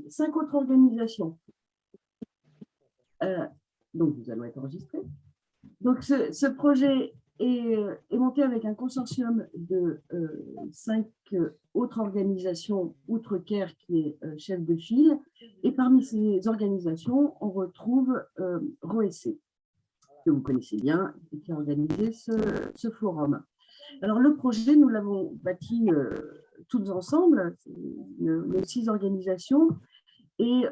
5 autres organisations. Donc, nous allons être enregistrés. Donc, ce projet est monté avec un consortium de 5 autres organisations, outre CARE qui est chef de file. Et parmi ces organisations, on retrouve ROEC, que vous connaissez bien, et qui a organisé ce forum. Alors, le projet, nous l'avons bâti toutes ensemble, nos 6 organisations, et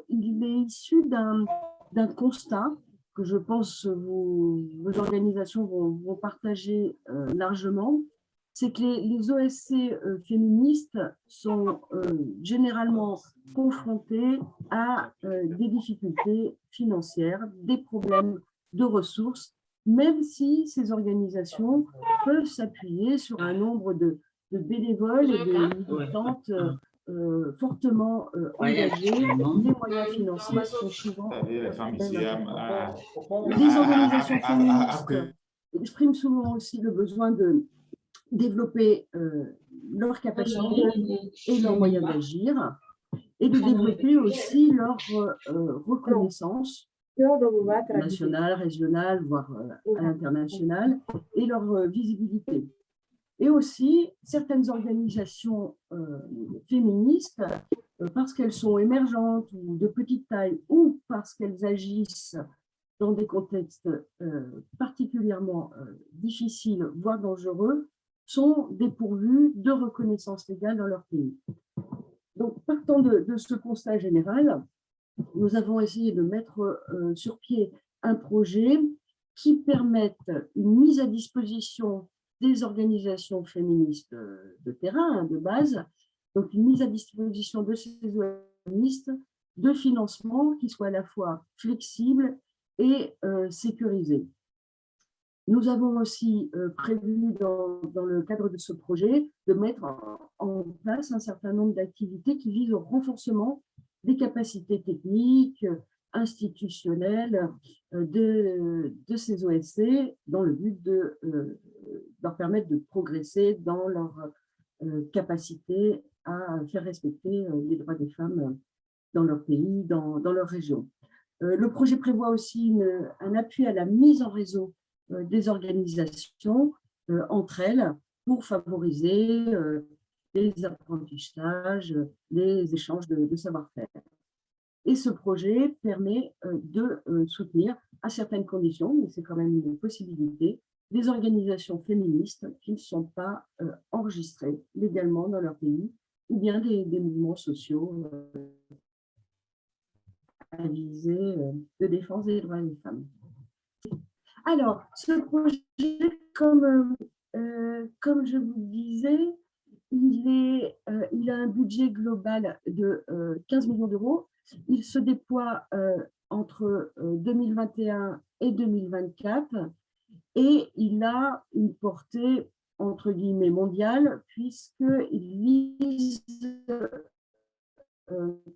il est issu d'un constat que je pense vos organisations vont partager largement, c'est que les OSC féministes sont généralement confrontés à des difficultés financières, des problèmes de ressources, même si ces organisations peuvent s'appuyer sur un nombre de bénévoles et de militantes fortement engagés, les moyens financiers sont souvent… Les organisations féministes expriment souvent aussi le besoin de développer leur capacité et leurs moyens d'agir et de développer aussi leur reconnaissance nationale, régionale, voire à l'international, et leur visibilité. Et aussi, certaines organisations féministes, parce qu'elles sont émergentes ou de petite taille, ou parce qu'elles agissent dans des contextes particulièrement difficiles, voire dangereux, sont dépourvues de reconnaissance légale dans leur pays. Donc, partant de ce constat général, nous avons essayé de mettre sur pied un projet qui permette une mise à disposition des organisations féministes de terrain, de base, donc une mise à disposition de ces féministes de financement qui soit à la fois flexible et sécurisé. Nous avons aussi prévu dans le cadre de ce projet de mettre en place un certain nombre d'activités qui visent au renforcement des capacités techniques, institutionnelles de ces OSC dans le but de leur permettre de progresser dans leur capacité à faire respecter les droits des femmes dans leur pays, dans leur région. Le projet prévoit aussi un appui à la mise en réseau des organisations entre elles pour favoriser les apprentissages, les échanges de savoir-faire. Et ce projet permet de soutenir, à certaines conditions, mais c'est quand même une possibilité, des organisations féministes qui ne sont pas enregistrées légalement dans leur pays, ou bien des mouvements sociaux à visée de défense des droits des femmes. Alors, ce projet, comme je vous le disais, il a un budget global de 15 millions d'euros. Il se déploie entre 2021 et 2024 et il a une portée entre guillemets mondiale puisqu'il vise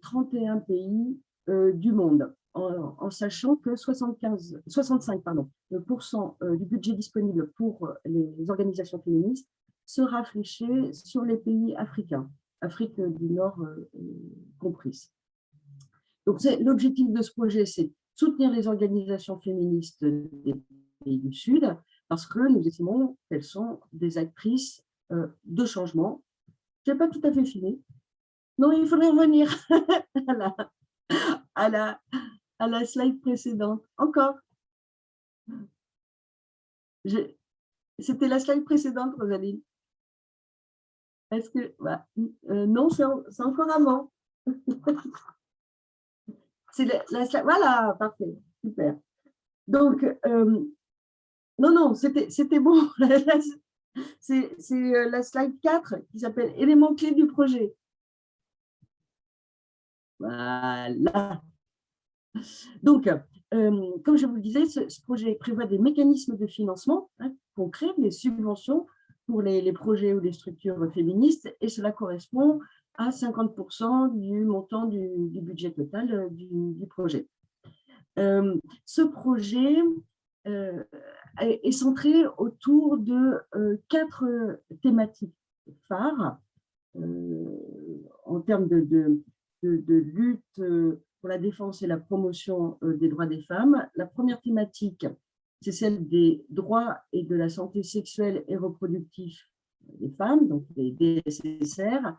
31 pays du monde, en sachant que 65% du budget disponible pour les organisations féministes sera fléché sur les pays africains, Afrique du Nord comprise. Donc, l'objectif de ce projet, c'est soutenir les organisations féministes des pays du Sud, parce que nous estimons qu'elles sont des actrices de changement. Je n'ai pas tout à fait fini. Non, il faudrait revenir à la slide précédente. Encore. C'était la slide précédente, Rosaline. Est-ce que… Bah, non, c'est encore avant. C'est la slide… Voilà, parfait, super. Donc, non, c'était bon. C'est la slide 4 qui s'appelle « Éléments clés du projet ». Voilà. Donc, comme je vous le disais, ce projet prévoit des mécanismes de financement concrets, des subventions pour les projets ou les structures féministes, et cela correspond à 50% du montant du budget total du projet. Ce projet est centré autour de 4 thématiques phares en termes de lutte pour la défense et la promotion des droits des femmes. La première thématique, c'est celle des droits et de la santé sexuelle et reproductive des femmes, donc les DSSR,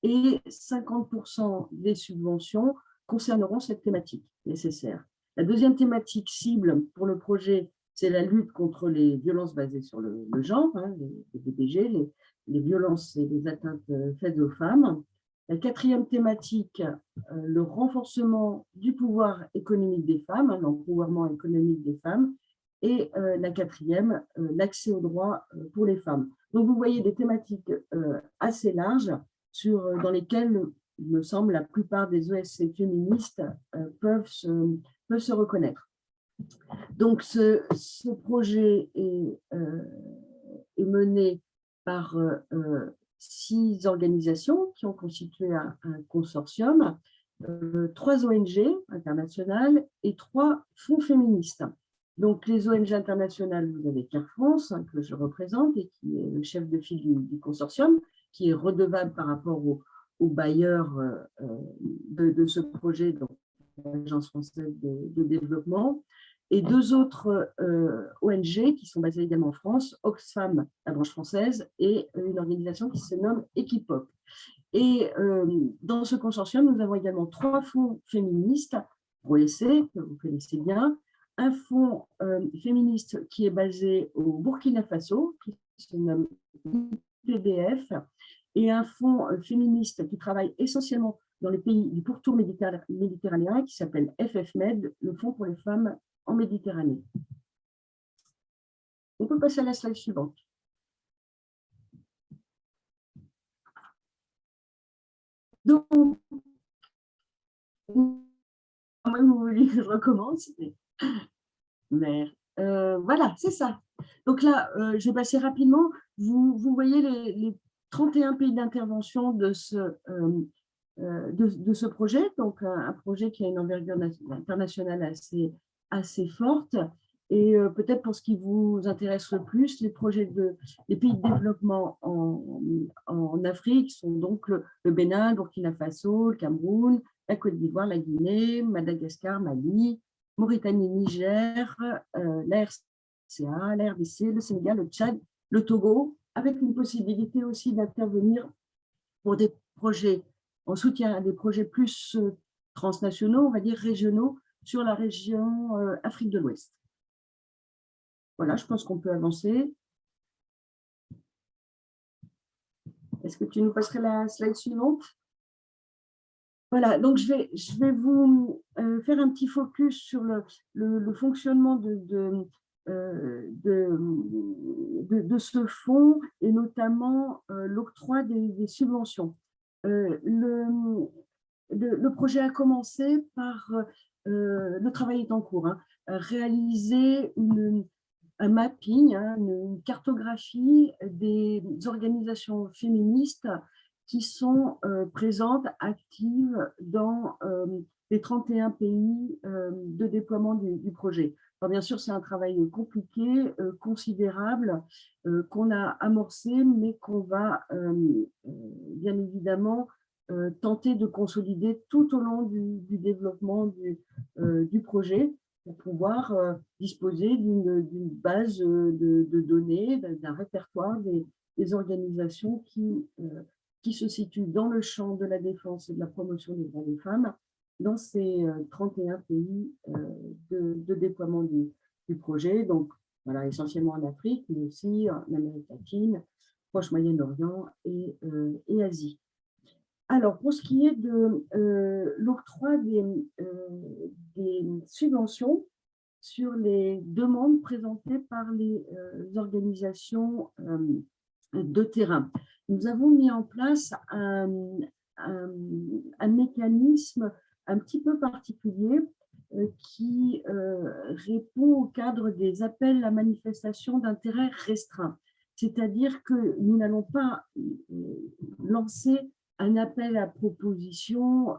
et 50% des subventions concerneront cette thématique nécessaire. La deuxième thématique cible pour le projet, c'est la lutte contre les violences basées sur le genre, hein, les VBG, les violences et les atteintes faites aux femmes. La quatrième thématique, le renforcement du pouvoir économique des femmes, hein, l'empouvoirment économique des femmes. Et la quatrième, l'accès aux droits pour les femmes. Donc, vous voyez des thématiques assez larges dans lesquelles, il me semble, la plupart des OSC féministes peuvent se reconnaître. Donc, ce projet est mené par 6 organisations qui ont constitué un consortium, 3 ONG internationales et 3 fonds féministes. Donc, les ONG internationales, vous avez CARE France, hein, que je représente et qui est le chef de file du consortium, qui est redevable par rapport au bailleur de ce projet, donc l'Agence française de développement, et 2 autres ONG qui sont basées également en France, Oxfam, la branche française, et une organisation qui se nomme Equipop. Et dans ce consortium, nous avons également 3 fonds féministes, OSC, que vous connaissez bien, un fonds féministe qui est basé au Burkina Faso, qui se nomme IPDF, et un fonds féministe qui travaille essentiellement dans les pays du pourtour méditerranéen, qui s'appelle FFMed, le Fonds pour les femmes en Méditerranée. On peut passer à la slide suivante. Donc, moi, vous voulez que je recommence, mais voilà, c'est ça. Donc là, je vais passer rapidement. Vous voyez les 31 pays d'intervention de ce projet, donc un projet qui a une envergure internationale assez forte. Et peut-être pour ce qui vous intéresse le plus, les pays de développement en Afrique sont donc le Bénin, le Burkina Faso, le Cameroun, la Côte d'Ivoire, la Guinée, Madagascar, Mali, Mauritanie, Niger, la RCA, la RDC, le Sénégal, le Tchad, le Togo, avec une possibilité aussi d'intervenir pour des projets en soutien à des projets plus transnationaux, on va dire régionaux, sur la région Afrique de l'Ouest. Voilà, je pense qu'on peut avancer. Est-ce que tu nous passerais la slide suivante? Voilà, donc je vais vous faire un petit focus sur le fonctionnement de ce fonds et notamment l'octroi des subventions. Le projet a commencé par, le travail est en cours, hein, réaliser un mapping, hein, une cartographie des organisations féministes qui sont présentes, actives dans les 31 pays de déploiement du projet. Alors, bien sûr, c'est un travail compliqué, considérable, qu'on a amorcé, mais qu'on va bien évidemment tenter de consolider tout au long du développement du projet pour pouvoir disposer d'une base de données, d'un répertoire des organisations qui se situent dans le champ de la défense et de la promotion des droits des femmes dans ces 31 pays de déploiement du projet. Donc, voilà, essentiellement en Afrique, mais aussi en Amérique latine, Proche-Moyen-Orient et Asie. Alors, pour ce qui est de l'octroi des subventions sur les demandes présentées par les organisations de terrain, nous avons mis en place un mécanisme un petit peu particulier qui répond au cadre des appels à manifestation d'intérêt restreint. C'est-à-dire que nous n'allons pas lancer un appel à proposition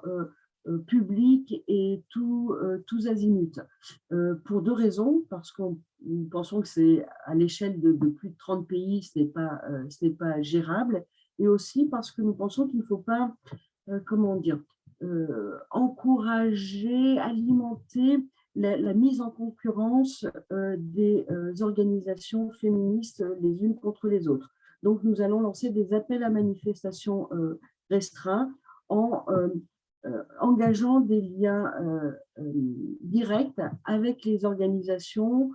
public et tous azimuts, pour 2 raisons, parce que nous pensons que c'est à l'échelle de plus de 30 pays, ce n'est pas gérable, et aussi parce que nous pensons qu'il ne faut pas, comment dire, encourager, alimenter la mise en concurrence des organisations féministes les unes contre les autres. Donc, nous allons lancer des appels à manifestation restreints en engageant des liens directs avec les organisations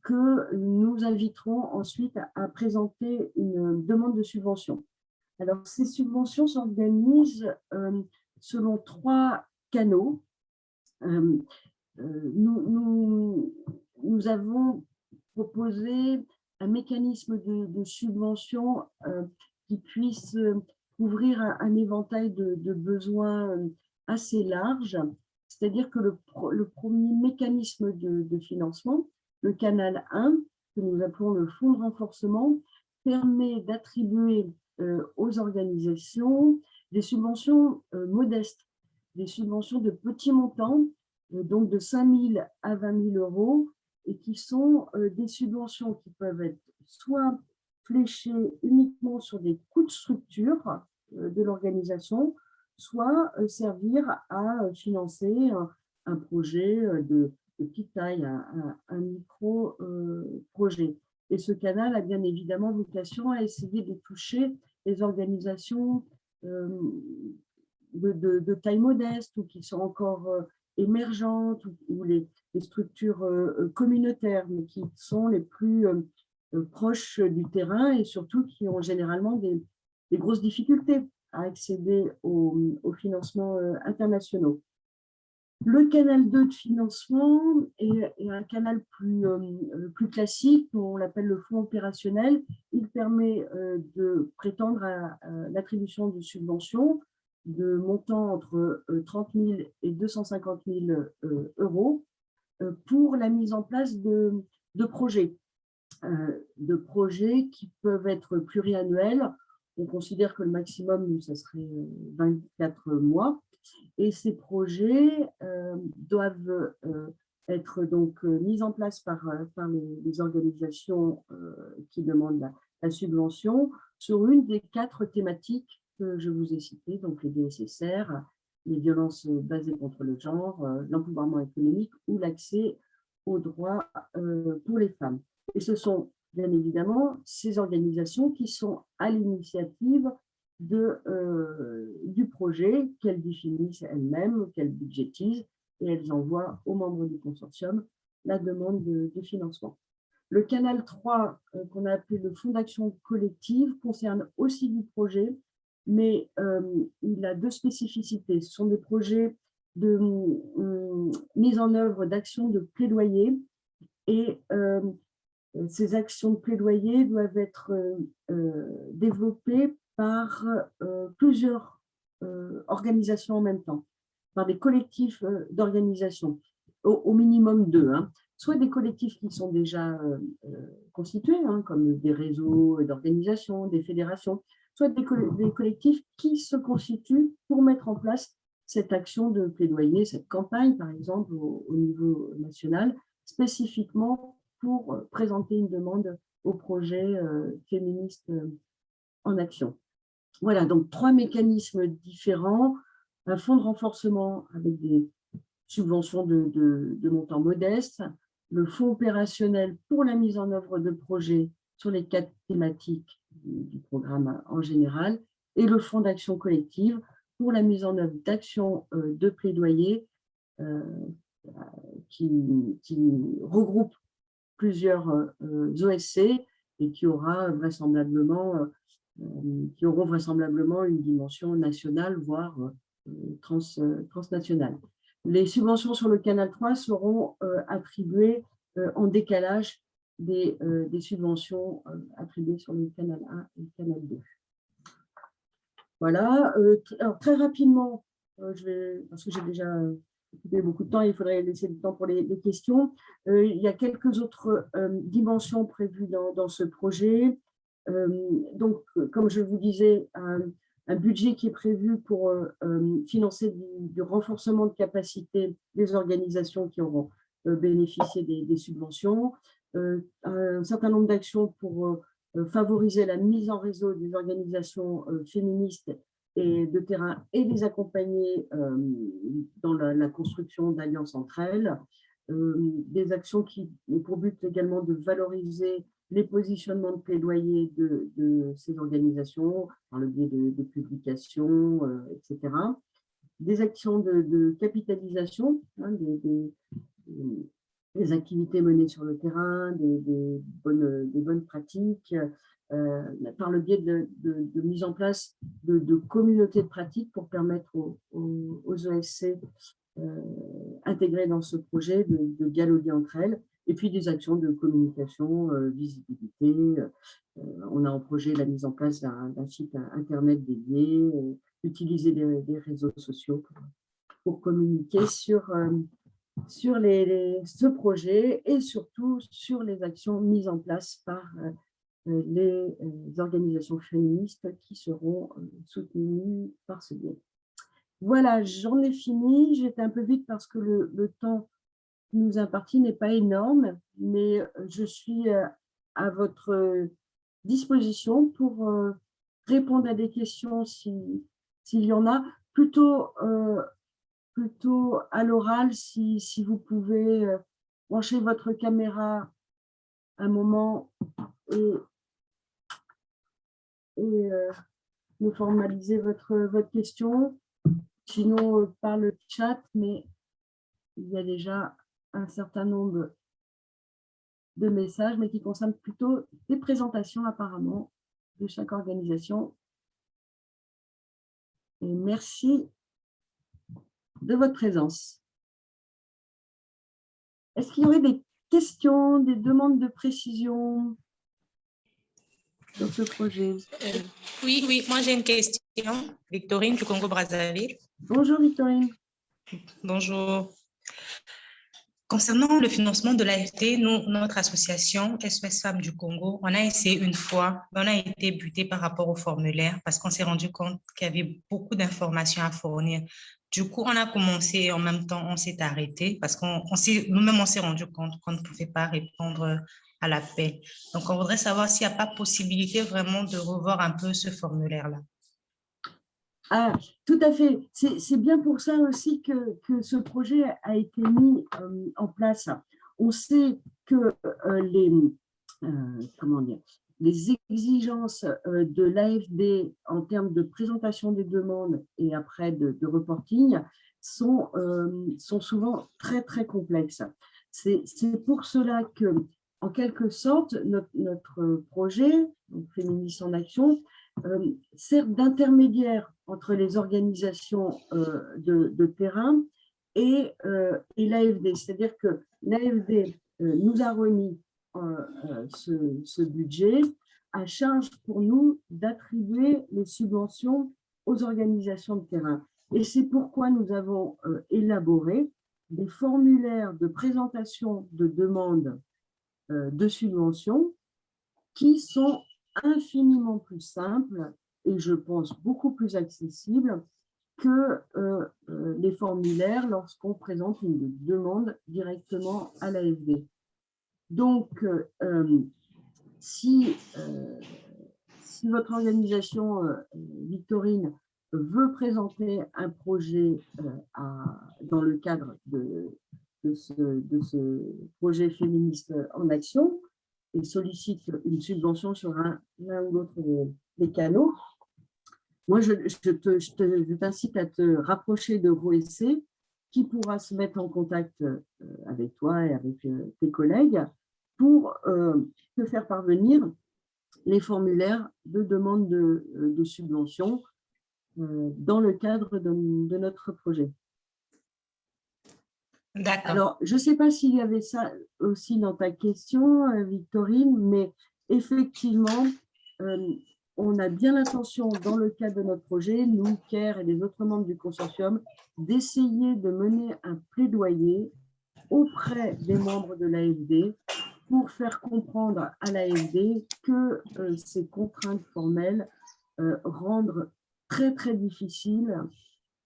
que nous inviterons ensuite à présenter une demande de subvention. Alors, ces subventions s'organisent selon 3 canaux. Nous avons proposé un mécanisme de subvention qui puisse couvrir un éventail de besoins assez large. C'est-à-dire que le premier mécanisme de financement, le canal 1, que nous appelons le fonds de renforcement, permet d'attribuer aux organisations des subventions modestes, des subventions de petits montants, donc de 5 000 à 20 000 euros, et qui sont des subventions qui peuvent être soit fléchées uniquement sur des coûts de structure de l'organisation, soit servir à financer un projet de petite taille, un micro-projet. Et ce canal a bien évidemment vocation à essayer de toucher les organisations de taille modeste ou qui sont encore émergentes ou les structures communautaires, mais qui sont les plus proches du terrain et surtout qui ont généralement des grosses difficultés à accéder aux financements internationaux. Le canal 2 de financement est un canal plus classique, on l'appelle le fonds opérationnel. Il permet de prétendre à l'attribution de subventions de montants entre 30 000 et 250 000 euros pour la mise en place de projets qui peuvent être pluriannuels. On considère que le maximum, ça serait 24 mois. Et ces projets doivent être donc mis en place par les organisations qui demandent la subvention sur une des 4 thématiques que je vous ai citées, donc les DSSR, les violences basées contre le genre, l'encouvrement économique ou l'accès aux droits pour les femmes. Et ce sont bien évidemment ces organisations qui sont à l'initiative du projet qu'elles définissent elles-mêmes, qu'elles budgétisent, et elles envoient aux membres du consortium la demande de financement. Le canal 3, qu'on a appelé le fonds d'action collective, concerne aussi du projet, mais il a 2 spécificités. Ce sont des projets de mise en œuvre d'actions de plaidoyer, et ces actions de plaidoyer doivent être développées par plusieurs organisations en même temps, par des collectifs d'organisations, au minimum 2, hein. Soit des collectifs qui sont déjà constitués, hein, comme des réseaux d'organisations, des fédérations, soit des collectifs qui se constituent pour mettre en place cette action de plaidoyer, cette campagne, par exemple, au niveau national, spécifiquement pour présenter une demande au projet féministe en action. Voilà, donc 3 mécanismes différents, un fonds de renforcement avec des subventions de montants modestes, le fonds opérationnel pour la mise en œuvre de projets sur les 4 thématiques du programme en général, et le fonds d'action collective pour la mise en œuvre d'actions de plaidoyer qui regroupe plusieurs OSC et qui auront vraisemblablement une dimension nationale, voire transnationale. Les subventions sur le canal 3 seront attribuées en décalage des subventions attribuées sur le canal 1 et le canal 2. Voilà. Alors, très rapidement, parce que j'ai déjà occupé beaucoup de temps, il faudrait laisser du temps pour les questions. Il y a quelques autres dimensions prévues dans ce projet. Donc, comme je vous disais, un budget qui est prévu pour financer du renforcement de capacité des organisations qui auront bénéficié des subventions, un certain nombre d'actions pour favoriser la mise en réseau des organisations féministes de terrain et les accompagner dans la construction d'alliances entre elles. Des actions qui ont pour but également de valoriser les positionnements de plaidoyer de ces organisations par le biais de publications, etc. Des actions de capitalisation, hein, des activités menées sur le terrain, des bonnes pratiques, par le biais de mise en place de communautés de pratiques pour permettre aux OSC intégrées dans ce projet de dialoguer entre elles, et puis des actions de communication, visibilité. On a en projet la mise en place d'un site internet dédié, utiliser des réseaux sociaux pour communiquer sur ce projet et surtout sur les actions mises en place par les organisations féministes qui seront soutenues par ce biais. Voilà, j'en ai fini. J'étais un peu vite parce que le temps qui nous imparti n'est pas énorme, mais je suis à votre disposition pour répondre à des questions s'il y en a, plutôt à l'oral, si vous pouvez brancher votre caméra un moment et me formaliser votre question. Sinon, par le chat, mais il y a déjà un certain nombre de messages, mais qui concernent plutôt des présentations apparemment de chaque organisation. Et merci de votre présence. Est-ce qu'il y aurait des questions, des demandes de précision sur ce projet? Oui, moi j'ai une question. Victorine du Congo-Brazzaville. Bonjour Victorine. Bonjour. Concernant le financement de l'AFD, notre association SOS Femmes du Congo, on a essayé une fois, mais on a été buté par rapport au formulaire parce qu'on s'est rendu compte qu'il y avait beaucoup d'informations à fournir. Du coup, on a commencé et en même temps, on s'est arrêté parce qu'on nous-mêmes, on s'est rendu compte qu'on ne pouvait pas répondre à l'appel. Donc, on voudrait savoir s'il n'y a pas possibilité vraiment de revoir un peu ce formulaire-là. Ah, tout à fait. C'est bien pour ça aussi que ce projet a été mis en place. On sait que les exigences de l'AFD en termes de présentation des demandes et après de reporting sont souvent très, très complexes. C'est pour cela que, en quelque sorte, notre projet, Féministes en Action, sert d'intermédiaire entre les organisations de terrain et l'AFD. C'est-à-dire que l'AFD nous a remis ce budget à charge pour nous d'attribuer les subventions aux organisations de terrain. Et c'est pourquoi nous avons élaboré des formulaires de présentation de demandes de subventions qui sont infiniment plus simples et je pense beaucoup plus accessibles que les formulaires lorsqu'on présente une demande directement à l'AFD. Donc, si votre organisation, Victorine, veut présenter un projet dans le cadre de ce projet féministe en action et sollicite une subvention sur l'un ou l'autre des canaux, moi, je t'incite à te rapprocher de ROEC qui pourra se mettre en contact avec toi et avec tes collègues pour te faire parvenir les formulaires de demande de subvention dans le cadre de notre projet. D'accord. Alors, je ne sais pas s'il y avait ça aussi dans ta question, Victorine, mais effectivement, on a bien l'intention, dans le cadre de notre projet, nous, CARE et les autres membres du consortium, d'essayer de mener un plaidoyer auprès des membres de l'AFD pour faire comprendre à l'AFD que ces contraintes formelles rendent très, très difficile,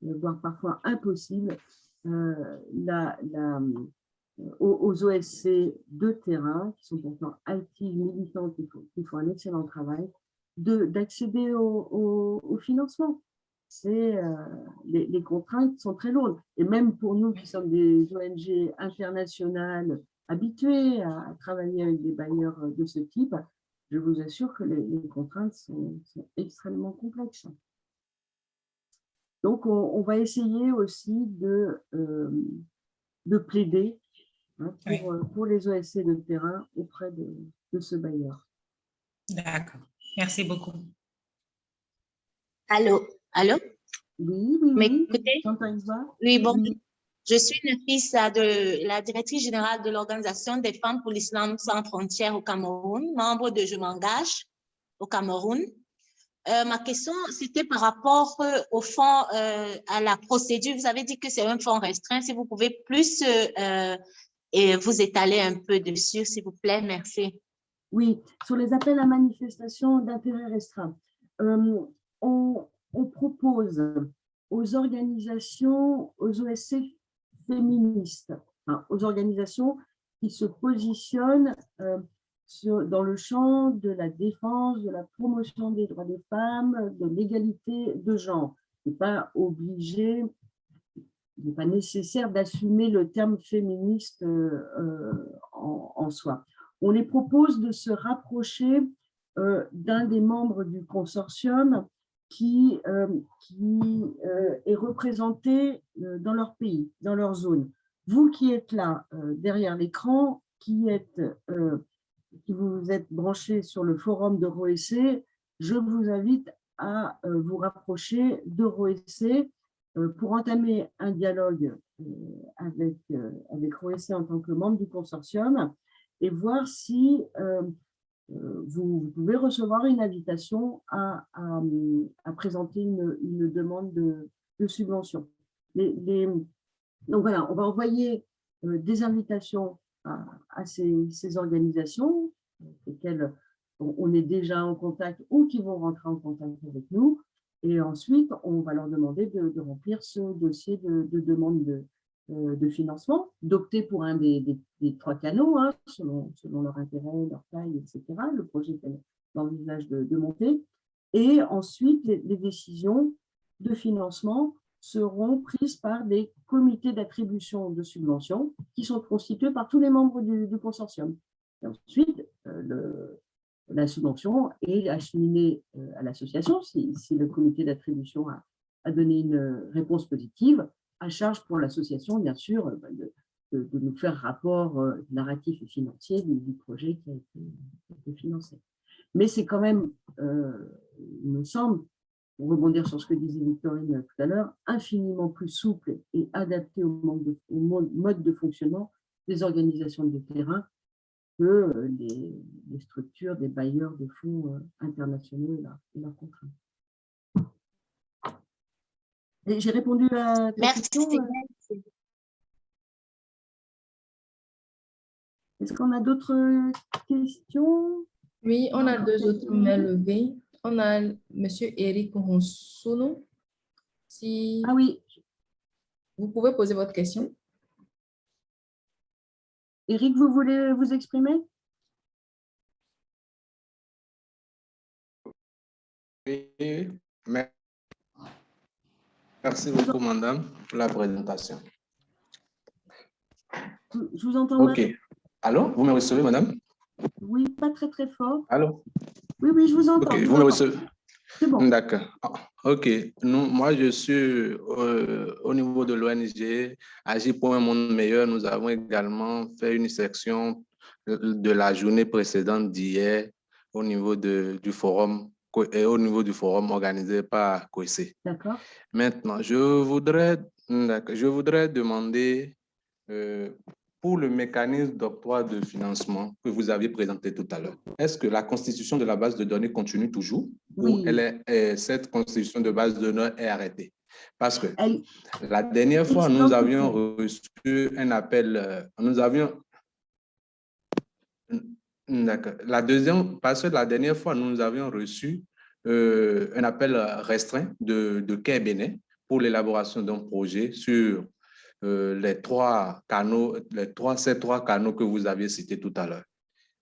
voire parfois impossible, aux OSC de terrain, qui sont pourtant actives, militantes, qui font un excellent travail, d'accéder au financement. les contraintes sont très lourdes. Et même pour nous qui sommes des ONG internationales habituées à travailler avec des bailleurs de ce type, je vous assure que les contraintes sont extrêmement complexes. Donc, on va essayer aussi de plaider pour les OSC de terrain auprès de ce bailleur. D'accord. Merci beaucoup. Allô? Allô? Oui. M'écoutez? Oui, bon. Oui. Je suis une fils de la directrice générale de l'Organisation des femmes pour l'islam sans frontières au Cameroun, membre de Je m'engage au Cameroun. Ma question, c'était par rapport au fonds, à la procédure. Vous avez dit que c'est un fonds restreint. Si vous pouvez plus et vous étaler un peu dessus, s'il vous plaît. Merci. Oui, sur les appels à manifestation d'intérêt restreint. On propose aux organisations, aux OSC féministes, enfin, aux organisations qui se positionnent dans le champ de la défense, de la promotion des droits des femmes, de l'égalité de genre. Ce n'est pas obligé, il n'est pas nécessaire d'assumer le terme féministe en soi. On les propose de se rapprocher d'un des membres du consortium qui est représenté dans leur pays, dans leur zone. Vous qui êtes là, derrière l'écran, qui vous êtes branchés sur le forum de ROEC, je vous invite à vous rapprocher de ROEC pour entamer un dialogue avec ROEC en tant que membre du consortium et voir si vous pouvez recevoir une invitation à présenter une demande de subvention. Donc voilà, on va envoyer des invitations à ces organisations lesquelles on est déjà en contact ou qui vont rentrer en contact avec nous. Et ensuite, on va leur demander de remplir ce dossier de demande de financement, d'opter pour un des 3 canaux, hein, selon leur intérêt, leur taille, etc., le projet qu'elles envisagent de monter. Et ensuite, les décisions de financement seront prises par des comités d'attribution de subventions qui sont constitués par tous les membres du consortium. Et ensuite, la subvention est acheminée à l'association si le comité d'attribution a donné une réponse positive, à charge pour l'association, bien sûr, de nous faire rapport narratif et financier du projet qui a été financé. Mais c'est quand même, il me semble, pour rebondir sur ce que disait Victorine tout à l'heure, infiniment plus souple et adapté au mode de fonctionnement des organisations de terrain que les structures des bailleurs de fonds internationaux et leurs contraintes. J'ai répondu à ta question. Est-ce qu'on a d'autres questions? Oui, on a 2 autres mains levées. On a M. Eric Ronsono. Si ah oui. Vous pouvez poser votre question. Eric, vous voulez vous exprimer? Oui, merci beaucoup, madame, pour la présentation. Je vous entends mal. OK. Allô, vous me recevez, madame? Oui, pas très, très fort. Allô? Oui, je vous entends. OK, vous me recevez? C'est bon. D'accord. OK. Moi, je suis au niveau de l'ONG Agir pour un monde meilleur. Nous avons également fait une section de la journée précédente d'hier au niveau du forum organisé par COEC. D'accord. Maintenant, je voudrais demander pour le mécanisme d'octroi de financement que vous aviez présenté tout à l'heure, est-ce que la constitution de la base de données continue toujours ou cette constitution de base de données est arrêtée? Parce que la dernière fois, nous avions reçu un appel, parce que la dernière fois, nous avions reçu un appel restreint de Quai Bénin pour l'élaboration d'un projet sur ces 3 canaux que vous aviez cités tout à l'heure.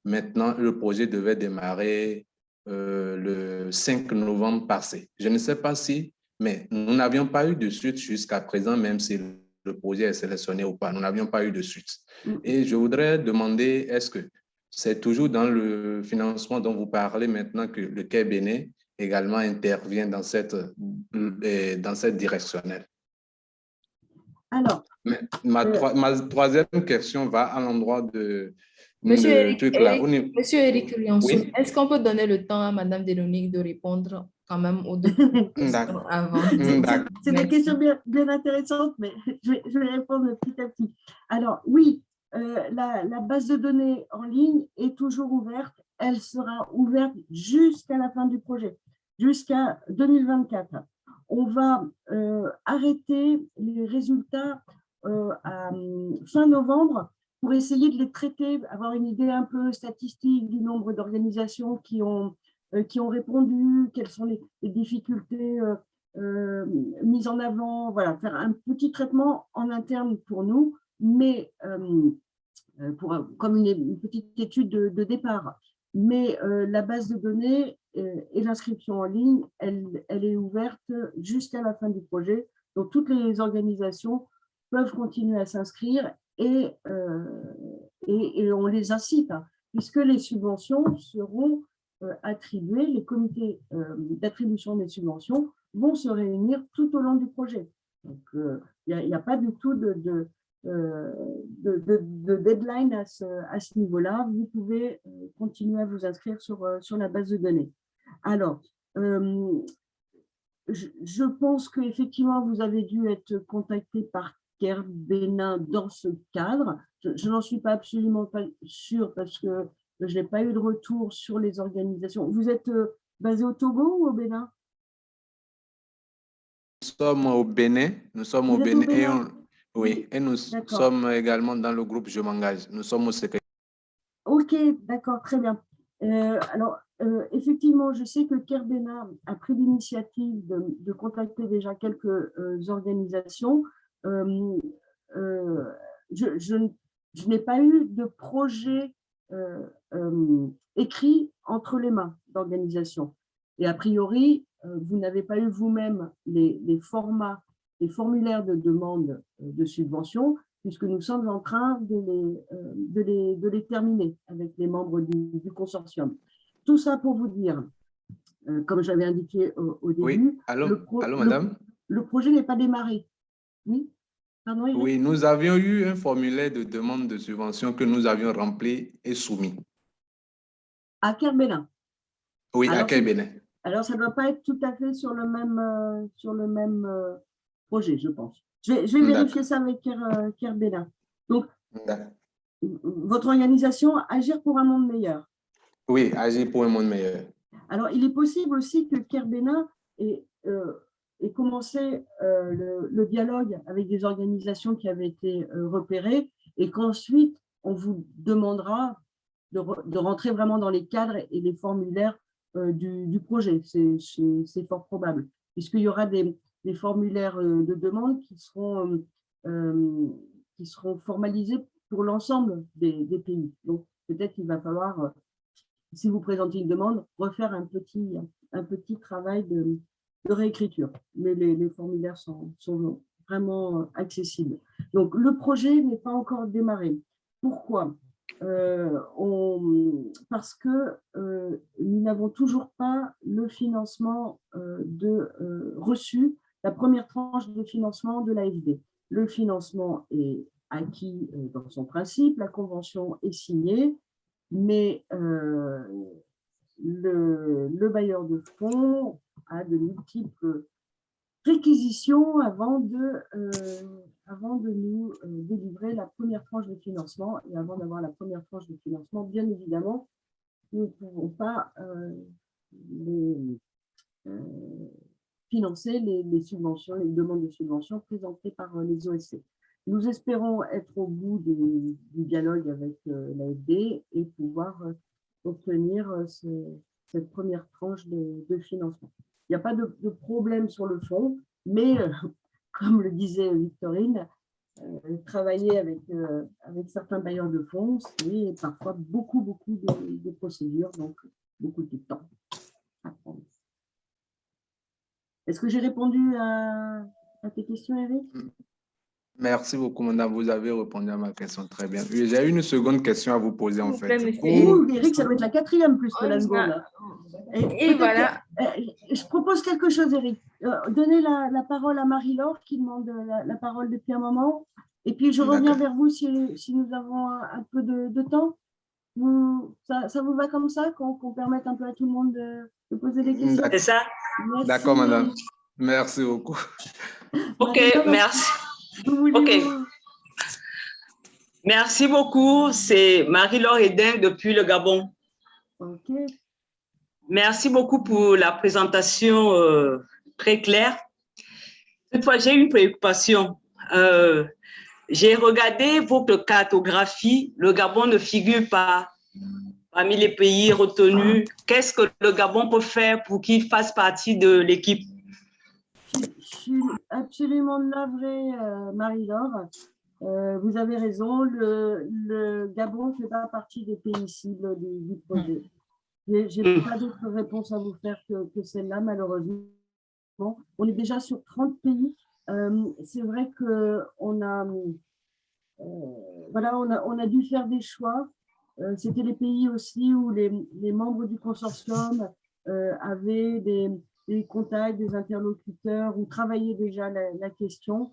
Maintenant, le projet devait démarrer le 5 novembre passé. Je ne sais pas si Mais nous n'avions pas eu de suite jusqu'à présent, même si le projet est sélectionné ou pas. Nous n'avions pas eu de suite. Et je voudrais demander, est-ce que c'est toujours dans le financement dont vous parlez maintenant que le Quai Bénin également intervient dans cette directionnelle? Alors, ma troisième question va à l'endroit de... Monsieur Eric Rianson, Oui? est-ce qu'on peut donner le temps à Madame Véronique de répondre quand même aux deux questions avant? C'est des questions bien intéressantes, mais je vais répondre petit à petit. Alors, oui, la base de données en ligne est toujours ouverte. Elle sera ouverte jusqu'à la fin du projet, jusqu'à 2024. On va arrêter les résultats à fin novembre pour essayer de les traiter, avoir une idée un peu statistique du nombre d'organisations qui ont répondu, quelles sont les difficultés mises en avant, voilà, faire un petit traitement en interne pour nous, mais comme une petite étude de départ. Mais la base de données et l'inscription en ligne, elle est ouverte jusqu'à la fin du projet. Donc, toutes les organisations peuvent continuer à s'inscrire et on les incite, hein, puisque les subventions seront attribuées, les comités d'attribution des subventions vont se réunir tout au long du projet. Donc, il n'y a pas du tout de deadline à ce niveau-là. Vous pouvez continuer à vous inscrire sur la base de données. Alors, je pense qu'effectivement, vous avez dû être contacté par Quai Bénin dans ce cadre. Je n'en suis pas absolument pas sûre parce que je n'ai pas eu de retour sur les organisations. Vous êtes basé au Togo ou au Bénin? Nous sommes au Bénin. Nous sommes au Bénin. Oui, et nous sommes également dans le groupe Je m'engage. Nous sommes au secrétaire. Ok, d'accord, très bien. Alors, effectivement, je sais que Quai Bénin a pris l'initiative de contacter déjà quelques organisations. Je n'ai pas eu de projet écrit entre les mains d'organisations. Et a priori, vous n'avez pas eu vous-même les formats, les formulaires de demande de subvention, puisque nous sommes en train de les terminer avec les membres du consortium. Tout ça pour vous dire, comme j'avais indiqué au début, oui. Allô, madame? Le projet n'est pas démarré. Oui, pardon, Eric? Oui, nous avions eu un formulaire de demande de subvention que nous avions rempli et soumis. À Quai Bénin? Oui, à Quai Bénin. Alors, ça ne doit pas être tout à fait sur le même projet, je pense. Je vais vérifier ça avec Quai Bénin. Donc, votre organisation, Agir pour un monde meilleur. Oui, Agir pour un monde meilleur. Alors, il est possible aussi que Quai Bénin ait commencé le dialogue avec des organisations qui avaient été repérées et qu'ensuite, on vous demandera de rentrer vraiment dans les cadres et les formulaires du projet. C'est fort probable, puisqu'il y aura des formulaires de demande qui seront formalisés pour l'ensemble des pays. Donc, peut-être qu'il va falloir, si vous présentez une demande, refaire un petit travail de réécriture. Mais les formulaires sont vraiment accessibles. Donc, le projet n'est pas encore démarré. Pourquoi ? Parce que nous n'avons toujours pas le financement reçu, la première tranche de financement de l'AFD. Le financement est acquis dans son principe, la convention est signée, mais le bailleur de fonds a de multiples réquisitions avant de nous délivrer la première tranche de financement. Et avant d'avoir la première tranche de financement, bien évidemment, nous ne pouvons pas financer les subventions, les demandes de subventions présentées par les OSC. Nous espérons être au bout du dialogue avec l'AFD et pouvoir obtenir cette première tranche de financement. Il n'y a pas de problème sur le fond, mais comme le disait Victorine, travailler avec certains bailleurs de fonds, c'est parfois beaucoup de procédures, donc beaucoup de temps à prendre. Est-ce que j'ai répondu à tes questions, Eric? Merci beaucoup, madame. Vous avez répondu à ma question très bien. Oui, j'ai une seconde question à vous poser, en S'il vous plaît, fait. monsieur Oh, Eric. Eric, ça doit être la quatrième plus que la seconde. Et peut-être voilà. je propose quelque chose, Eric. Donnez la parole à Marie-Laure qui demande la parole depuis un moment. Et puis, je reviens vers vous si nous avons un peu de temps. Ça vous va comme ça, qu'on permette un peu à tout le monde de poser des questions? C'est ça? Merci. D'accord, madame. Merci beaucoup. OK, Marie-Laure, merci. vous voulez OK. vous- Merci beaucoup. C'est Marie-Laure Edin depuis le Gabon. Ok. Merci beaucoup pour la présentation très claire. Cette fois, j'ai une préoccupation. J'ai regardé votre cartographie. Le Gabon ne figure pas parmi les pays retenus. Qu'est-ce que le Gabon peut faire pour qu'il fasse partie de l'équipe? Je suis absolument navrée, Marie-Laure. Vous avez raison, le Gabon ne fait pas partie des pays cibles du projet. Je n'ai pas d'autre réponse à vous faire que celle-là, malheureusement. On est déjà sur 30 pays. C'est vrai qu'on a, voilà, on a dû faire des choix. C'était les pays aussi où les membres du consortium avaient des contacts, des interlocuteurs, ou travaillaient déjà la question.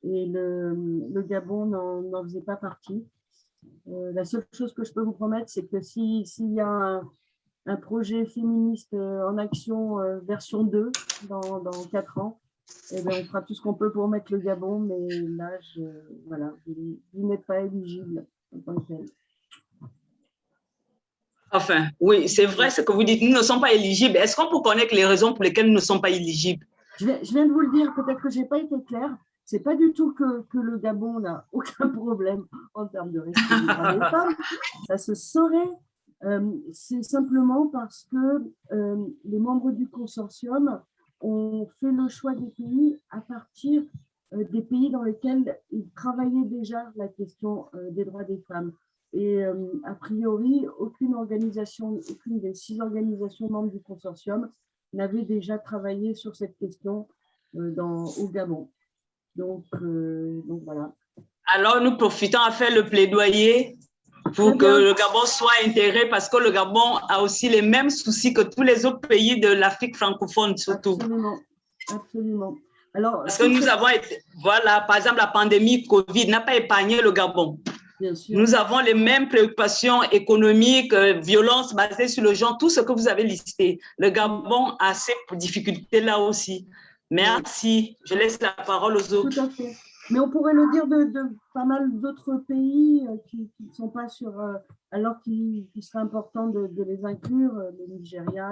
Et le Gabon n'en faisait pas partie. La seule chose que je peux vous promettre, c'est que s'il y a un projet féministe en action version 2 dans 4 ans, eh bien, on fera tout ce qu'on peut pour mettre le Gabon, mais là, voilà, vous n'êtes pas éligible en tant que tel. Enfin, oui, c'est vrai ce que vous dites. Nous ne sommes pas éligibles. Est-ce qu'on peut connaître les raisons pour lesquelles nous ne sommes pas éligibles? Je viens de vous le dire, peut-être que je n'ai pas été claire. Ce n'est pas du tout que le Gabon n'a aucun problème en termes de respect des droits des femmes. Ça se saurait. C'est simplement parce que les membres du consortium ont fait le choix des pays à partir des pays dans lesquels ils travaillaient déjà la question des droits des femmes. Et a priori, aucune des 6 organisations membres du consortium n'avait déjà travaillé sur cette question au Gabon. Donc voilà. Alors, nous profitons à faire le plaidoyer pour que le Gabon soit intégré parce que le Gabon a aussi les mêmes soucis que tous les autres pays de l'Afrique francophone, surtout. Absolument, absolument. Alors, parce que nous avons été, voilà, par exemple, la pandémie Covid n'a pas épargné le Gabon. Bien sûr. Nous avons les mêmes préoccupations économiques, violences basées sur le genre, tout ce que vous avez listé. Le Gabon a ces difficultés-là aussi. Merci. Je laisse la parole aux autres. Tout à fait. Mais on pourrait le dire de pas mal d'autres pays qui ne sont pas sur, alors qu'il serait important de les inclure, le Nigeria,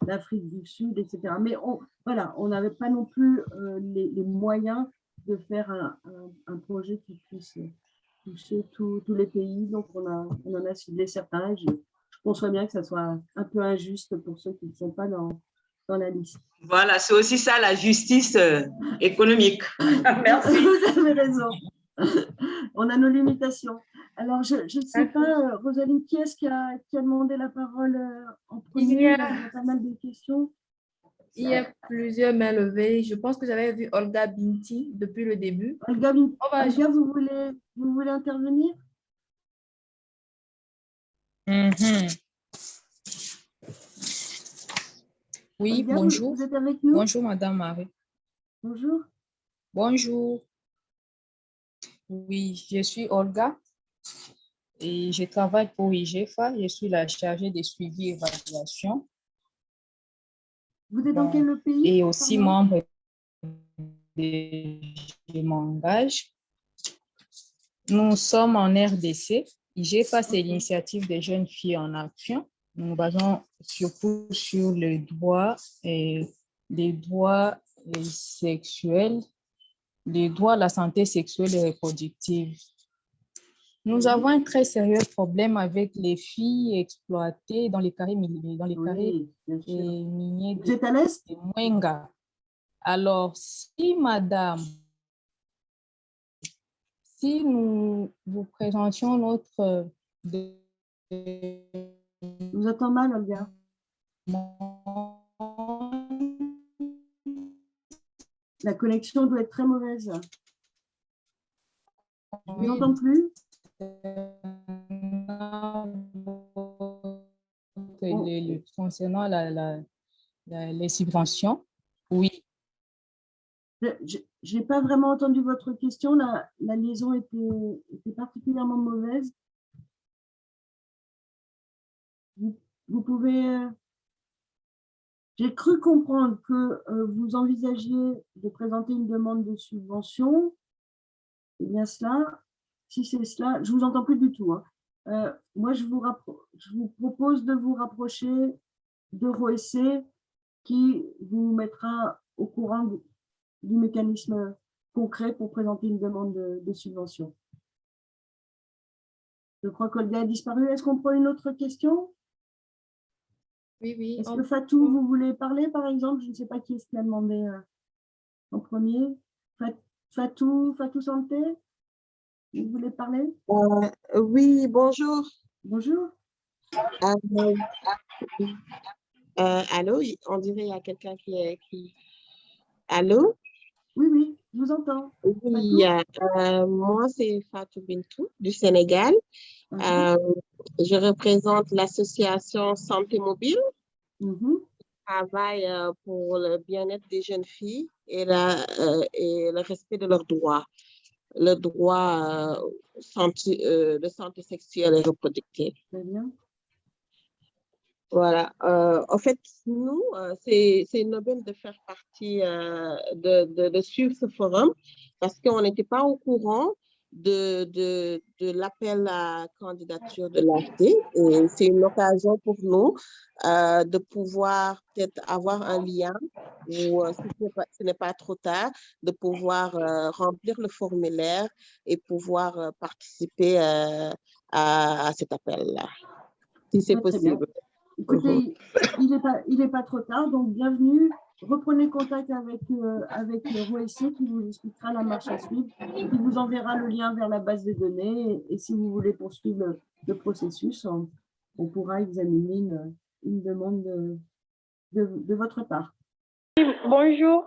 l'Afrique du Sud, etc. Mais voilà, on n'avait pas non plus les moyens de faire un projet qui puisse toucher tous les pays. Donc, on en a ciblé certains. Je conçois bien que ça soit un peu injuste pour ceux qui ne sont pas dans la liste. Voilà, c'est aussi ça la justice économique. Merci. Vous avez raison. On a nos limitations. Alors, je ne sais pas, Rosaline, qui est-ce qui a demandé la parole en premier? Il y a pas mal de questions. Il y a plusieurs mains levées. Je pense que j'avais vu Olga Binti depuis le début. Olga, vous voulez intervenir? Oui, Olga, bonjour. Vous êtes avec nous? Bonjour, Madame Marie. Bonjour. Bonjour. Oui, je suis Olga et je travaille pour IGFA. Je suis la chargée de suivi et évaluation. Vous êtes dans quel pays? Et aussi membre de Je m'engage. Nous sommes en RDC. IGFA, c'est l'initiative des jeunes filles en action. Nous basons surtout sur les droits sexuels, les droits à la santé sexuelle et reproductive. Nous avons un très sérieux problème avec les filles exploitées dans les carrés miniers Vous êtes à l'Est? de Mwenga. Alors, si nous vous présentions notre... Je vous entends mal, Olga. La connexion doit être très mauvaise. Je ne vous entends plus. Concernant les subventions, oui. Je n'ai pas vraiment entendu votre question. La liaison était particulièrement mauvaise. Vous pouvez... J'ai cru comprendre que vous envisagiez de présenter une demande de subvention. C'est bien cela. Si c'est cela, je ne vous entends plus du tout. Hein. Moi, je vous propose de vous rapprocher d'EuroEC qui vous mettra au courant du mécanisme concret pour présenter une demande de subvention. Je crois qu'Olga a disparu. Est-ce qu'on prend une autre question? Oui, oui. Est-ce que Fatou, vous voulez parler, par exemple? Je ne sais pas qui est-ce qui a demandé en premier. Fatou Santé, vous voulez parler? Oui, bonjour. Bonjour. Allô, on dirait qu'il y a quelqu'un qui... Allô? Oui, oui, je vous entends. Oui, moi, c'est Fatou Bintou du Sénégal. Je représente l'association Santé Mobile. Je travaille pour le bien-être des jeunes filles et le respect de leurs droits. Le droit de santé sexuelle et reproductive. Très bien. Voilà. En fait, nous, c'est une aubaine de faire partie, de suivre ce forum parce qu'on n'était pas au courant de l'appel à candidature de l'AFD. Et c'est une occasion pour nous de pouvoir peut-être avoir un lien ou, si ce n'est pas trop tard, de pouvoir remplir le formulaire et pouvoir participer à cet appel-là, si c'est possible. Écoutez, il n'est pas trop tard, donc bienvenue. Reprenez contact avec l'EuroEC qui vous expliquera la marche à suivre, qui vous enverra le lien vers la base de données. Et si vous voulez poursuivre le processus, on pourra examiner une demande de votre part. Bonjour.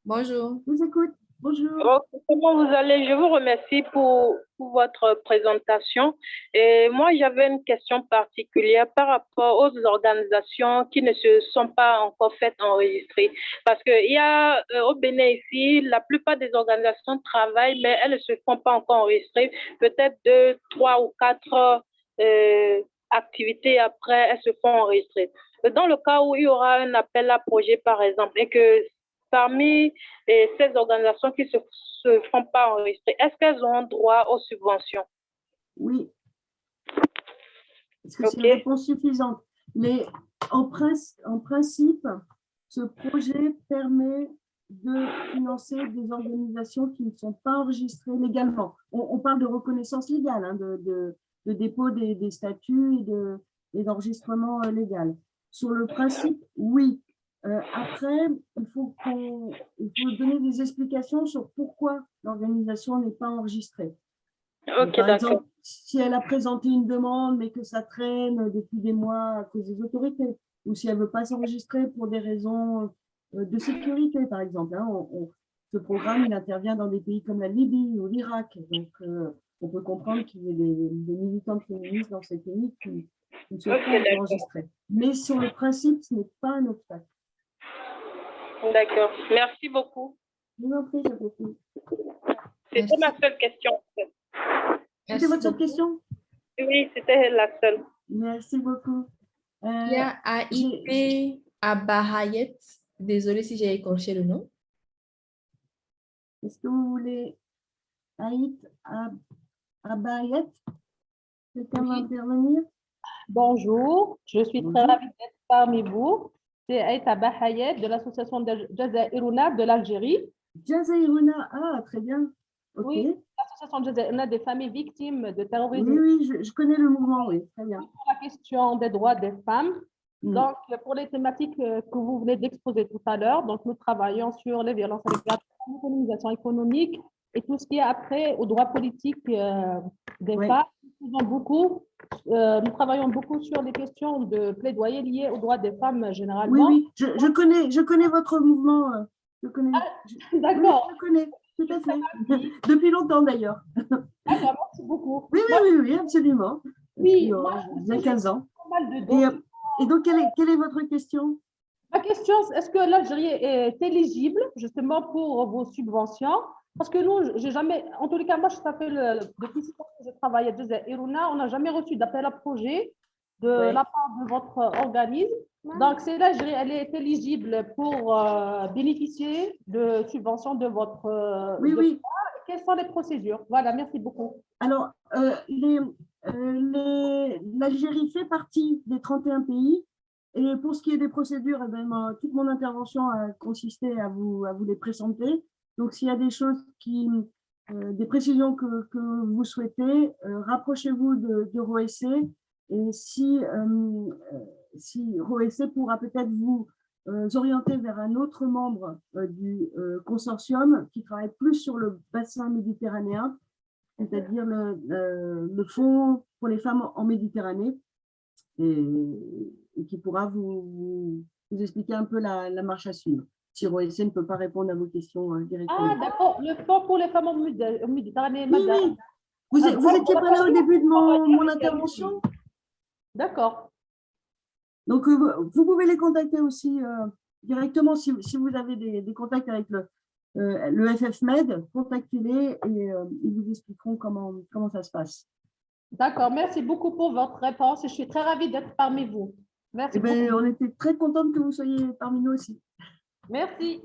Bonjour. Je vous écoute. Bonjour. Comment vous allez? Je vous remercie pour votre présentation. Et moi, j'avais une question particulière par rapport aux organisations qui ne se sont pas encore faites enregistrer. Parce qu'il y a au Bénin ici, la plupart des organisations travaillent, mais elles ne se font pas encore enregistrer. Peut-être 2, 3 ou 4 activités après, elles se font enregistrer. Dans le cas où il y aura un appel à projet, par exemple, et que parmi ces organisations qui ne se font pas enregistrer, est-ce qu'elles ont droit aux subventions? Oui. Est-ce que c'est une réponse suffisante? Mais en principe, ce projet permet de financer des organisations qui ne sont pas enregistrées légalement. On parle de reconnaissance légale, hein, de dépôt des statuts et d'enregistrement légal. Sur le principe, oui. Après, il faut donner des explications sur pourquoi l'organisation n'est pas enregistrée. Par exemple, si elle a présenté une demande, mais que ça traîne depuis des mois à cause des autorités, ou si elle ne veut pas s'enregistrer pour des raisons de sécurité, par exemple. Hein, ce programme, il intervient dans des pays comme la Libye ou l'Irak. Donc, on peut comprendre qu'il y ait des militantes féministes dans ces pays qui ne sont pas enregistrés. Mais sur le principe, ce n'est pas un obstacle. D'accord. Merci beaucoup. Je vous en prie, j'apprécie. C'était ma seule question. C'était votre seule question? Oui, c'était la seule. Merci beaucoup. Il y a Aït Abahayet. Désolée si j'ai écorché le nom. Est-ce que vous voulez Aït Abahayet? Quelqu'un va intervenir? Bonjour, je suis très ravie d'être parmi vous. C'est Aït Abahayet de l'association Jazaïrouna de l'Algérie. Jazaïrouna, ah, très bien. Okay. Oui, l'association Jazaïrouna des familles victimes de terrorisme. Oui, je connais le mouvement, oui, très bien. Pour la question des droits des femmes, donc pour les thématiques que vous venez d'exposer tout à l'heure, donc nous travaillons sur les violences à l'égard de l'économisation économique et tout ce qui est après aux droits politiques des femmes. Nous travaillons beaucoup sur les questions de plaidoyer liées aux droits des femmes généralement. Oui, je connais votre mouvement. Je connais. D'accord. Je connais, tout à fait. Depuis longtemps d'ailleurs. D'accord, merci beaucoup. Oui, absolument. Oui, Il y a 15 ans. Pas mal de Et donc, quelle est votre question? Ma question, est-ce que l'Algérie est éligible justement pour vos subventions? Parce que nous, j'ai jamais, en tous les cas, moi, ça fait depuis 6 ans que je travaille à Djezza Iruna, on n'a jamais reçu d'appel à projet de la part de votre organisme. Donc, c'est l'Algérie, elle est éligible pour bénéficier de subventions de votre. Oui. Quelles sont les procédures? Voilà, merci beaucoup. Alors, l'Algérie fait partie des 31 pays. Et pour ce qui est des procédures, toute mon intervention a consisté à vous les présenter. Donc, s'il y a des choses des précisions que vous souhaitez, rapprochez-vous de ROEC. Et si ROEC pourra peut-être vous orienter vers un autre membre du consortium qui travaille plus sur le bassin méditerranéen, c'est-à-dire le fonds pour les femmes en Méditerranée, et qui pourra vous expliquer un peu la marche à suivre. Si ROEC ne peut pas répondre à vos questions directement. Ah, d'accord, le fonds pour les femmes en Méditerranée. Oui. Vous n'étiez pas là au début de mon intervention? D'accord. Donc, vous pouvez les contacter aussi directement si vous avez des contacts avec le FFMed, contactez-les et ils vous expliqueront comment ça se passe. D'accord, merci beaucoup pour votre réponse. Je suis très ravie d'être parmi vous. Merci beaucoup. On était très contente que vous soyez parmi nous aussi. Merci.